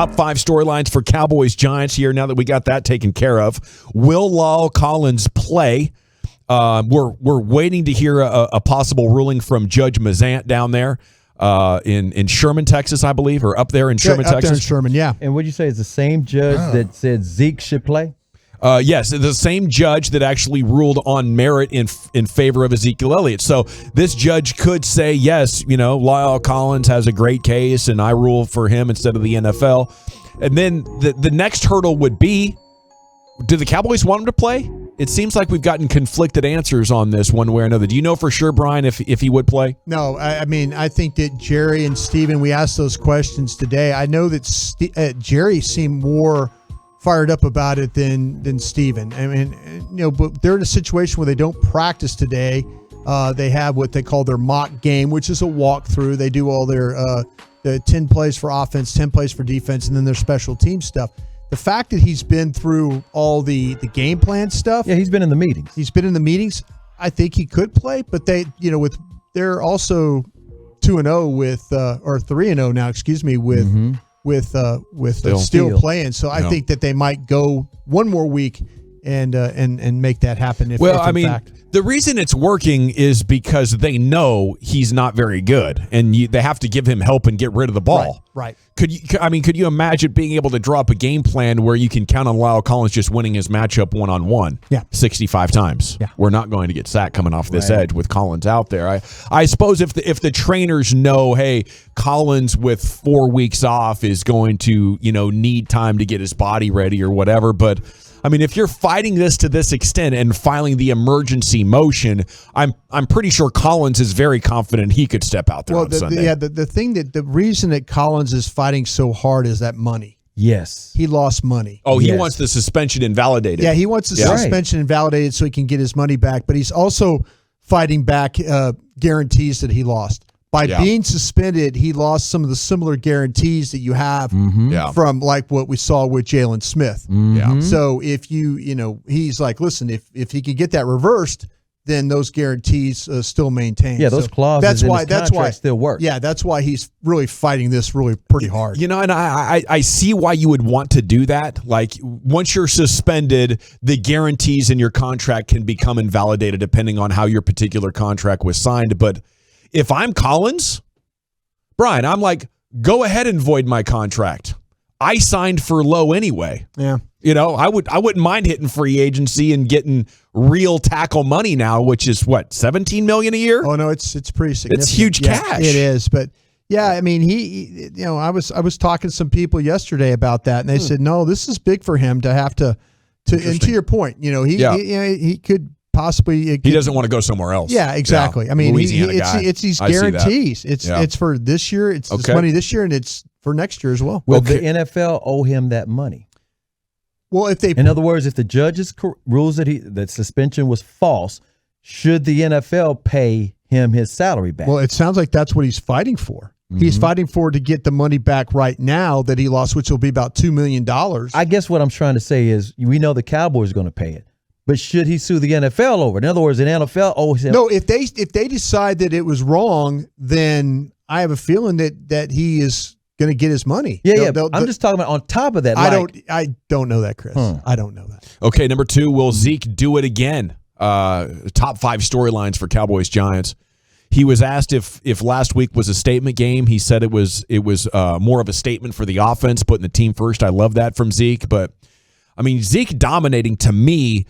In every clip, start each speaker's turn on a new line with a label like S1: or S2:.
S1: top 5 storylines for Cowboys Giants here now that we got that taken care of. Will La'el Collins play? We're waiting to hear a possible ruling from Judge Mazant down there in Sherman, Texas, I believe, or up there in Sherman, Texas.
S2: Up there in Sherman, yeah.
S3: And what did you say is the same judge that said Zeke should play?
S1: Yes, the same judge that actually ruled on merit in favor of Ezekiel Elliott. So this judge could say, yes, La'el Collins has a great case, and I rule for him instead of the NFL. And then the next hurdle would be, do the Cowboys want him to play? It seems like we've gotten conflicted answers on this one way or another. Do you know for sure, Brian, if he would play?
S2: No, I mean, I think that Jerry and Steven, we asked those questions today. I know that Jerry seemed more fired up about it than Steven. I mean, but they're in a situation where they don't practice today. They have what they call their mock game, which is a walkthrough. They do all their 10 plays for offense, 10 plays for defense, and then their special team stuff. The fact that he's been through all the game plan stuff.
S3: Yeah, he's been in the meetings.
S2: He's been in the meetings. I think he could play, but they're also 2-0 with or 3-0 now, excuse me, with Steele playing. So I think that they might go one more week and make that happen.
S1: The reason it's working is because they know he's not very good, and they have to give him help and get rid of the ball.
S2: Right.
S1: Could you imagine being able to draw up a game plan where you can count on La'el Collins just winning his matchup 1-on-1 65 times?
S2: Yeah.
S1: We're not going to get sacked coming off this edge with Collins out there. I suppose if the trainers know, hey, Collins with 4 weeks off is going to, need time to get his body ready or whatever, but I mean, if you're fighting this to this extent and filing the emergency motion, I'm pretty sure Collins is very confident he could step out there on Sunday.
S2: The reason that Collins is fighting so hard is that money.
S3: Yes.
S2: He lost money.
S1: Oh, he wants the suspension invalidated.
S2: Yeah, he wants the suspension invalidated so he can get his money back, but he's also fighting back guarantees that he lost. By being suspended, he lost some of the similar guarantees that you have from like what we saw with Jalen Smith.
S1: Yeah.
S2: So if he's like, listen, if he can get that reversed, then those guarantees still maintain.
S3: Yeah, those clauses in his contract still work.
S2: Yeah, that's why he's really fighting this pretty hard.
S1: And I see why you would want to do that. Like, once you're suspended, the guarantees in your contract can become invalidated depending on how your particular contract was signed. But if I'm Collins, Brian, I'm like, go ahead and void my contract. I signed for low anyway.
S2: Yeah.
S1: I wouldn't mind hitting free agency and getting real tackle money now, which is what, $17 million a year?
S2: Oh no, it's pretty significant.
S1: It's huge cash.
S2: It is, but yeah, I mean, I was talking to some people yesterday about that, and they said, no, this is big for him to have to. And to your point, he could. Possibly,
S1: he doesn't want to go somewhere else.
S2: Yeah, exactly. I mean, it's these guarantees. It's for this year. It's this money this year, and it's for next year as well.
S3: Will the NFL owe him that money?
S2: Well,
S3: in other words, if the judges rules that suspension was false, should the NFL pay him his salary back?
S2: Well, it sounds like that's what he's fighting for. Mm-hmm. He's fighting for to get the money back right now that he lost, which will be about $2 million.
S3: I guess what I'm trying to say is we know the Cowboys are going to pay it. But should he sue the NFL over it? In other words, the NFL owes him.
S2: No, if they decide that it was wrong, then I have a feeling that he is going to get his money.
S3: Yeah, I'm just talking about on top of that.
S2: I don't know that, Chris. I don't know that.
S1: Okay, number 2, will Zeke do it again? Top 5 storylines for Cowboys Giants. He was asked if last week was a statement game. He said it was more of a statement for the offense, putting the team first. I love that from Zeke. But I mean, Zeke dominating to me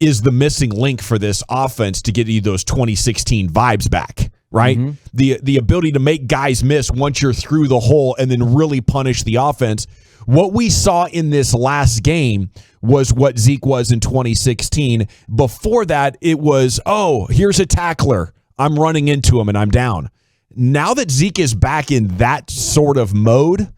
S1: is the missing link for this offense to get you those 2016 vibes back, right? Mm-hmm. The ability to make guys miss once you're through the hole and then really punish the offense. What we saw in this last game was what Zeke was in 2016. Before that, it was, here's a tackler. I'm running into him and I'm down. Now that Zeke is back in that sort of mode,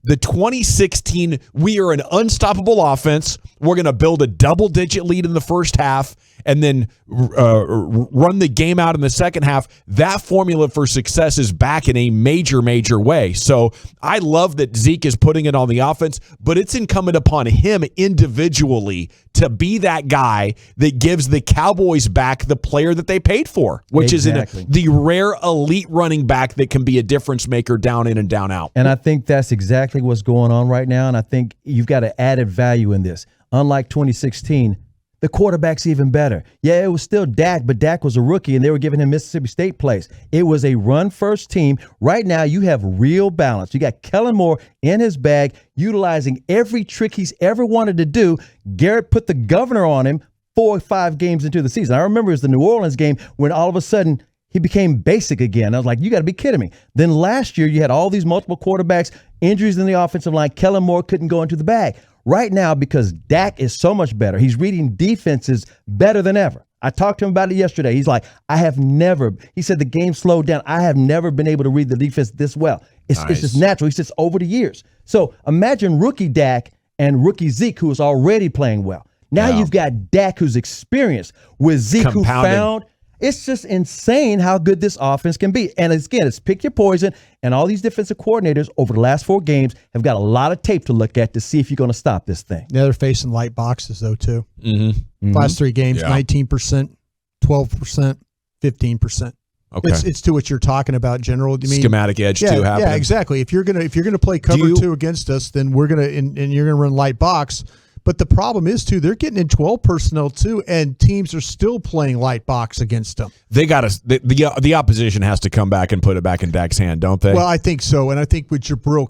S1: the 2016, we are an unstoppable offense. We're going to build a double-digit lead in the first half and then run the game out in the second half. That formula for success is back in a major, major way. So I love that Zeke is putting it on the offense, but it's incumbent upon him individually to be that guy that gives the Cowboys back the player that they paid for, which is the rare elite running back that can be a difference maker down in and down out.
S3: And I think that's exactly exactly what's going on right now, and I think you've got an added value in this. Unlike 2016, the quarterback's even better. Yeah, it was still Dak, but Dak was a rookie, and they were giving him Mississippi State plays. It was a run-first team. Right now, you have real balance. You got Kellen Moore in his bag, utilizing every trick he's ever wanted to do. Garrett put the governor on him 4 or 5 games into the season. I remember it was the New Orleans game when all of a sudden he became basic again. I was like, you got to be kidding me. Then last year, you had all these multiple quarterbacks, injuries in the offensive line. Kellen Moore couldn't go into the bag. Right now, because Dak is so much better, he's reading defenses better than ever. I talked to him about it yesterday. He's like, he said the game slowed down. I have never been able to read the defense this well. It's just natural. He says over the years. So imagine rookie Dak and rookie Zeke, who is already playing well. Now you've got Dak, who's experienced, with Zeke, who found. It's just insane how good this offense can be. And again, it's pick your poison. And all these defensive coordinators over the last 4 games have got a lot of tape to look at to see if you're going to stop this thing.
S2: Yeah, they're facing light boxes, though, too. Last 3 games, 19%, 12%, 15%.
S1: Okay.
S2: It's to what you're talking about, General. I mean,
S1: schematic edge too happening.
S2: Yeah, exactly. If you're gonna play cover 2 against us, then we're gonna and you're gonna run light box. But the problem is, too, they're getting in 12 personnel, too, and teams are still playing light box against them.
S1: They got to the opposition has to come back and put it back in Dak's hand, don't they?
S2: Well, I think so, and I think with Jabril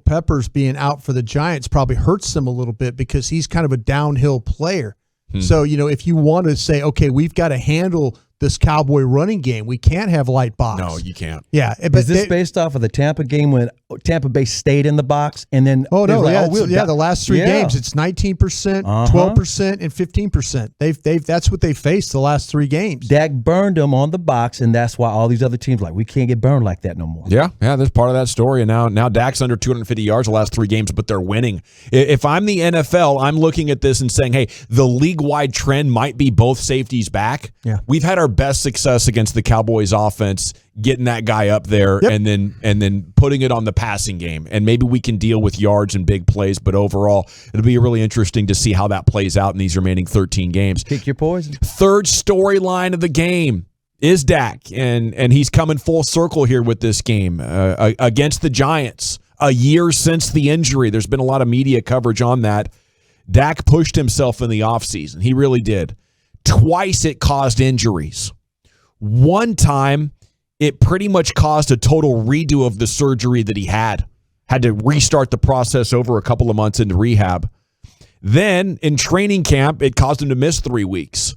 S2: Peppers being out for the Giants probably hurts them a little bit because he's kind of a downhill player. So, if you want to say, okay, we've got to handle this Cowboy running game, we can't have light box.
S1: No, you can't.
S2: Yeah.
S3: But is this based off of the Tampa game when Tampa Bay stayed in the box and then?
S2: Oh, no. The last 3 games, it's 19%, 12%, and 15%. That's what they faced the last 3 games.
S3: Dak burned them on the box, and that's why all these other teams we can't get burned like that no more.
S1: Yeah, that's part of that story. And now Dak's under 250 yards the last 3 games, but they're winning. If I'm the NFL, I'm looking at this and saying, hey, the league-wide trend might be both safeties back.
S2: Yeah.
S1: We've had our best success against the Cowboys offense getting that guy up there and then putting it on the passing game. And maybe we can deal with yards and big plays, but overall, it'll be really interesting to see how that plays out in these remaining 13 games.
S3: Pick your poison.
S1: Third storyline of the game is Dak, and he's coming full circle here with this game against the Giants. A year since the injury. There's been a lot of media coverage on that. Dak pushed himself in the offseason. He really did. Twice it caused injuries. One time, it pretty much caused a total redo of the surgery that he had. Had to restart the process over a couple of months into rehab. Then, in training camp, it caused him to miss 3 weeks.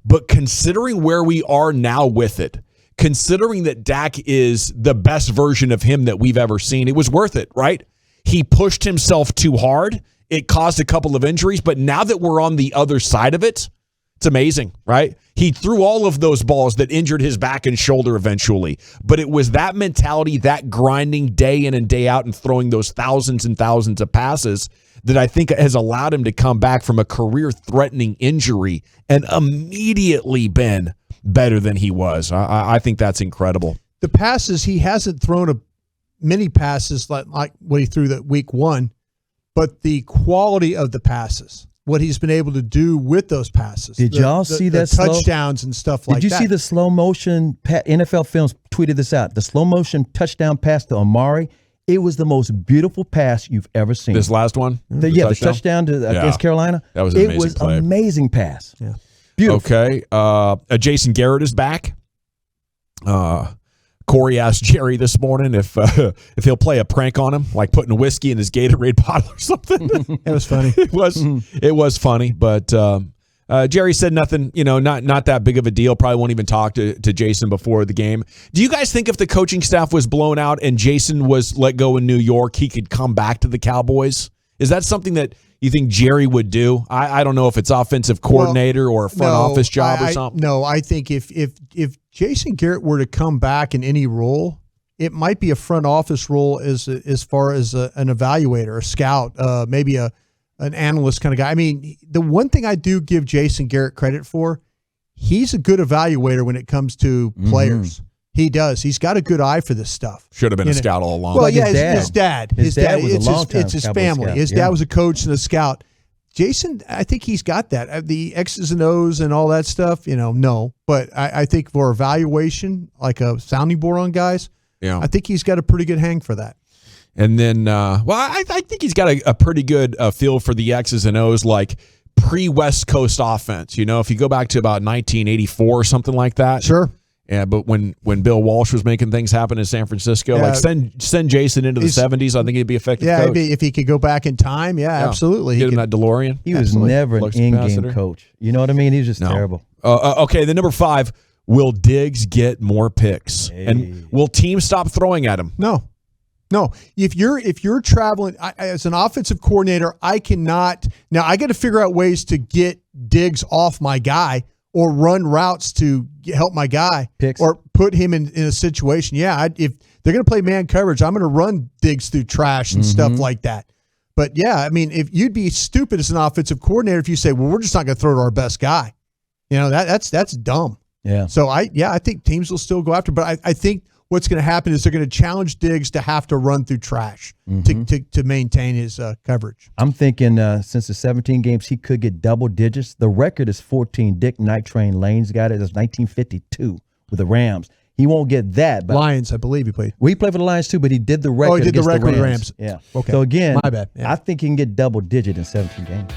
S1: But considering where we are now with it, considering that Dak is the best version of him that we've ever seen, it was worth it, right? He pushed himself too hard. It caused a couple of injuries. But now that we're on the other side of it, it's amazing, right? He threw all of those balls that injured his back and shoulder eventually. But it was that mentality, that grinding day in and day out and throwing those thousands and thousands of passes that I think has allowed him to come back from a career-threatening injury and immediately been better than he was. I think that's incredible.
S2: The passes, he hasn't thrown many passes like what he threw that week 1, but the quality of the passes. What he's been able to do with those passes.
S3: Did y'all see that
S2: touchdowns and stuff like that?
S3: Did you see the slow motion? NFL Films tweeted this out. The slow motion touchdown pass to Amari. It was the most beautiful pass you've ever seen.
S1: This last one?
S3: The touchdown against Carolina.
S1: That was an amazing
S3: It was
S1: play.
S3: Amazing pass.
S2: Yeah.
S3: Beautiful.
S1: Okay. Jason Garrett is back. Corey asked Jerry this morning if he'll play a prank on him, like putting whiskey in his Gatorade bottle or something.
S2: It was funny.
S1: It was funny, but Jerry said nothing, not that big of a deal. Probably won't even talk to Jason before the game. Do you guys think if the coaching staff was blown out and Jason was let go in New York, he could come back to the Cowboys? Is that something that you think Jerry would do? I don't know if it's offensive coordinator or a front office job or something.
S2: No, I think if Jason Garrett were to come back in any role, it might be a front office role as far as an evaluator, a scout, maybe an analyst kind of guy. I mean, the one thing I do give Jason Garrett credit for, he's a good evaluator when it comes to players. He does. He's got a good eye for this stuff.
S1: Should have been a scout all along.
S2: Well, yeah, his dad.
S3: His dad was a long-time
S2: It's his
S3: Cowboy
S2: family.
S3: scout.
S2: His dad was a coach and a scout. Jason, I think he's got that. The X's and O's and all that stuff, no. But I think for evaluation, like a sounding board on guys, I think he's got a pretty good hang for that.
S1: And then, I think he's got a pretty good feel for the X's and O's, like pre-West Coast offense. You know, if you go back to about 1984 or something like that.
S2: Sure.
S1: Yeah, but when Bill Walsh was making things happen in San Francisco, like send Jason into the 70s, I think he'd be effective.
S2: Yeah,
S1: coach.
S2: if he could go back in time, absolutely.
S1: Get him that DeLorean.
S3: He was never an in-game coach. You know what I mean? He was just terrible.
S1: Okay, then number 5, will Diggs get more picks?
S3: Hey.
S1: And will teams stop throwing at him?
S2: No. If you're traveling as an offensive coordinator, I cannot. Now I got to figure out ways to get Diggs off my guy or run routes to help my guy
S3: Picks.
S2: or put him in a situation. Yeah, if they're going to play man coverage, I'm going to run Diggs through trash and stuff like that. But yeah, I mean, if you'd be stupid as an offensive coordinator if you say, well, we're just not going to throw to our best guy. You know, that's dumb.
S3: Yeah.
S2: So I think teams will still go after, but I think what's going to happen is they're going to challenge Diggs to have to run through trash to maintain his coverage.
S3: I'm thinking since the 17 games, he could get double digits. The record is 14. Dick Night Train Lane's got it. That's 1952 with the Rams. He won't get that. But
S2: Lions, I believe he played.
S3: Well, he played for the Lions too, but he did the record.
S2: Oh, he did the record
S3: with
S2: with Rams.
S3: Yeah.
S2: Okay.
S3: So again,
S2: my bad. Yeah.
S3: I think he can get double digit in 17 games.